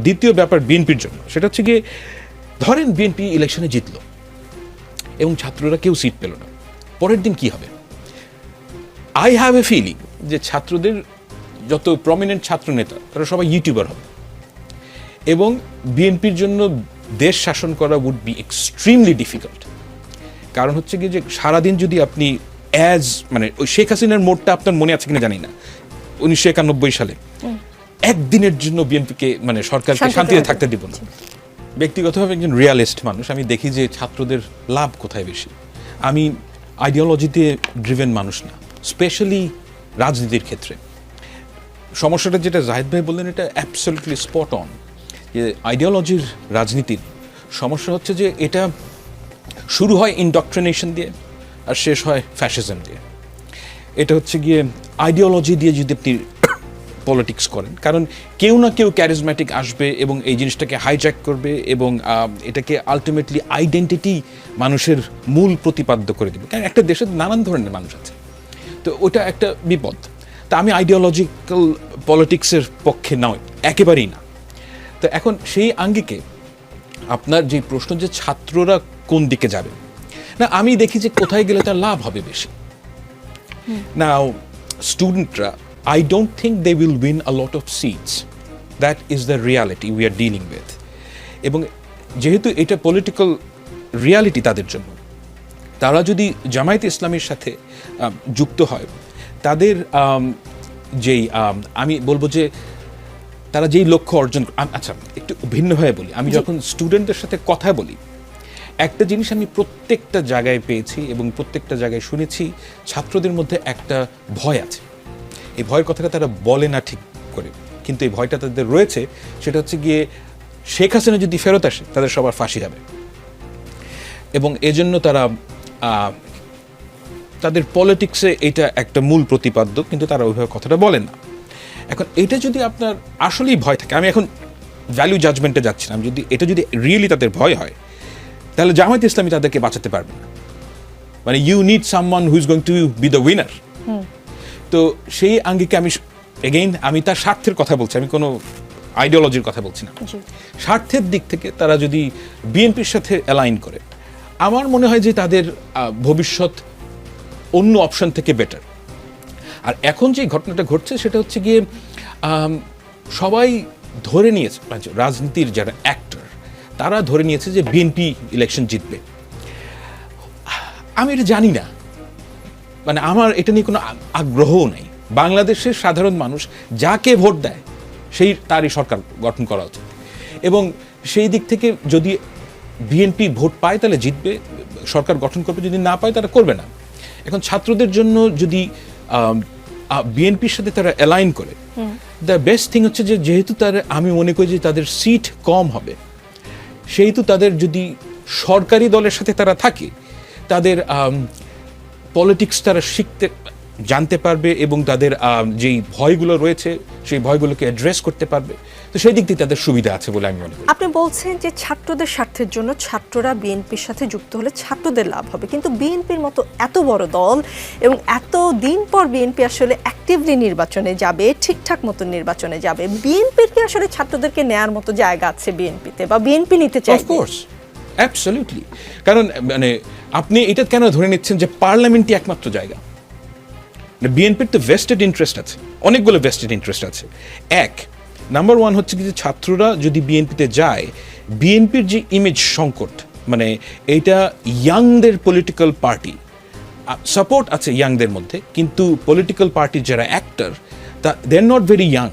দ্বিতীয় ব্যাপার বিএনপির জন্য, সেটা হচ্ছে গিয়ে ধরেন বিএনপি ইলেকশনে জিতলো এবং ছাত্ররা কেউ সিট পেল না, পরের দিন কি হবে? আই হ্যাভ এ ফিলিং যে ছাত্রদের যত প্রমিনেন্ট ছাত্র নেতা তারা সবাই ইউটিউবার হবে এবং বিএনপির জন্য দেশ শাসন করা উড বি এক্সট্রিমলি ডিফিকাল্ট। কারণ হচ্ছে কি যে সারাদিন যদি আপনি মানে ওই শেখ হাসিনার মোড়টা আপনার মনে আছে কিনা জানি না, 1991 সালে একদিনের জন্য বিএনপিকে মানে সরকারকে শান্তিতে থাকতে দিব না। ব্যক্তিগতভাবে একজন রিয়ালিস্ট মানুষ, আমি দেখি যে ছাত্রদের লাভ কোথায় বেশি। আমি আইডিওলজিতে ড্রিভেন মানুষ না, স্পেশালি রাজনীতির ক্ষেত্রে। সমস্যাটা যেটা জাহিদ ভাই বললেন এটা অ্যাবসলিউটলি স্পট অন, যে আইডিওলজির রাজনীতির সমস্যা হচ্ছে যে এটা শুরু হয় ইনডক্ট্রিনেশন দিয়ে আর শেষ হয় ফ্যাসিজম দিয়ে। এটা হচ্ছে গিয়ে আইডিওলজি দিয়ে যদি আপনি পলিটিক্স করেন, কারণ কেউ না কেউ ক্যারিজম্যাটিক আসবে এবং এই জিনিসটাকে হাইজ্যাক করবে এবং এটাকে আলটিমেটলি আইডেন্টিটি মানুষের মূল প্রতিপাদ্য করে দেবে। কারণ একটা দেশের নানান ধরনের মানুষ আছে, তো ওটা একটা বিপদ। তা আমি আইডিওলজিক্যাল পলিটিক্সের পক্ষে নয়, একেবারেই না। তো এখন সেই আঙ্গিকে আপনার যে প্রশ্ন যে ছাত্ররা কোন দিকে যাবে, না আমি দেখি যে কোথায় গেলে তার লাভ হবে বেশি। নাও স্টুডেন্টরা, I don't think they will win a lot of seats. That is the reality we are dealing with. এবং যেহেতু এটা পলিটিক্যাল রিয়ালিটি তাদের জন্য, তারা যদি জামায়াত ইসলামীর সাথে যুক্ত হয়, তাদের যেই আমি বলবো যে তারা যেই লক্ষ্য অর্জন, আচ্ছা একটু ভিন্নভাবে বলি, আমি যখন স্টুডেন্টদের সাথে কথা বলি একটা জিনিস আমি প্রত্যেকটা জায়গায় পেয়েছি এবং প্রত্যেকটা জায়গায় শুনেছি, ছাত্রদের মধ্যে একটা ভয় আছে। এই ভয়ের কথাটা তারা বলে না ঠিক করে, কিন্তু এই ভয়টা তাদের রয়েছে। সেটা হচ্ছে গিয়ে শেখ হাসিনা যদি ফেরত আসে তাদের সবার ফাঁসি হবে, এবং এজন্য তারা তাদের পলিটিক্সে এটা একটা মূল প্রতিপাদ্য, কিন্তু তারা ওইভাবে কথাটা বলেন না। এখন এটা যদি আপনার আসলেই ভয় থাকে, আমি এখন ভ্যালু জাজমেন্টে যাচ্ছি না, যদি এটা যদি রিয়েলি তাদের ভয় হয়, তাহলে জামায়াত ইসলামী তাদেরকে বাঁচাতে পারবে না। মানে you need someone who is going to be the winner. তো সেই আঙ্গিকে আমি তার স্বার্থের কথা বলছি, আমি কোনো আইডিওলজির কথা বলছি না। স্বার্থের দিক থেকে তারা যদি বিএনপির সাথে অ্যালাইন করে, আমার মনে হয় যে তাদের ভবিষ্যৎ অন্য অপশন থেকে বেটার। আর এখন যে ঘটনাটা ঘটছে সেটা হচ্ছে গিয়ে সবাই ধরে নিয়েছে, রাজনীতির যারা অ্যাক্টর তারা ধরে নিয়েছে যে বিএনপি ইলেকশন জিতবে। আমি এটা জানি না, মানে আমার এটা নিয়ে কোনো আগ্রহও নেই। বাংলাদেশের সাধারণ মানুষ যাকে ভোট দেয় তারই সরকার গঠন করা উচিত, এবং সেই দিক থেকে যদি বিএনপি ভোট পায় তাহলে জিতবে, সরকার গঠন করবে, যদি না পায় তারা করবে না। এখন ছাত্রদের জন্য যদি বিএনপির সাথে তারা অ্যালাইন করে, দ্য বেস্ট থিং হচ্ছে যে যেহেতু আমি মনে করি যে তাদের সিট কম হবে, সেহেতু তাদের যদি সরকারি দলের সাথে তারা থাকে, তাদের পলিটিক্স তারা জানতে পারবে এবং তাদের যেই ভয়গুলো রয়েছে সেই ভয়গুলোকে অ্যাড্রেস করতে পারবে। তো সেই দিক দিয়ে তাদের সুবিধা আছে বলে আমি মনে করি। আপনি বলছেন যে ছাত্রদের স্বার্থের জন্য ছাত্ররা বিএনপির সাথে যুক্ত হলে ছাত্রদের লাভ হবে, কিন্তু বিএনপির মতো এত বড় দল এবং এত দিন পর বিএনপি আসলে অ্যাক্টিভলি নির্বাচনে যাবে, ঠিকঠাক মতো নির্বাচনে যাবে, বিএনপির কি আসলে ছাত্রদেরকে নেয়ার মতো জায়গা আছে বিএনপিতে, বা বিএনপি নিতে চায়? Of course, absolutely. কারণ মানে আপনি এটা কেন ধরে নিচ্ছেন যে পার্লামেন্টই একমাত্র জায়গা? বিএনপির তো ভেস্টেড ইন্টারেস্ট আছে, অনেকগুলো ভেস্টেড ইন্টারেস্ট আছে। নাম্বার ওয়ান হচ্ছে কি যে ছাত্ররা যদি বিএনপিতে যায়, বিএনপির যে ইমেজ সংকট, মানে এইটা ইয়াংদের পলিটিক্যাল পার্টি, সাপোর্ট আছে ইয়াংদের মধ্যে, কিন্তু পলিটিক্যাল পার্টির যারা actor they are not very young.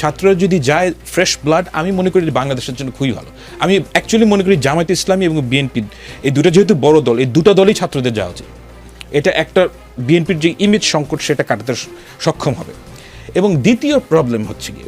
ছাত্ররা যদি যায় ফ্রেশ ব্লাড, আমি মনে করি বাংলাদেশের জন্য খুবই ভালো। আমি অ্যাকচুয়ালি মনে করি জামায়াত ইসলামী এবং বিএনপি এই দুটো যেহেতু বড় দল, এই দুটো দলই ছাত্রদের যাওয়া উচিত। এটা একটা বিএনপির যে ইমেজ সংকট সেটা কাটাতে সক্ষম হবে। এবং দ্বিতীয় প্রবলেম হচ্ছে গিয়ে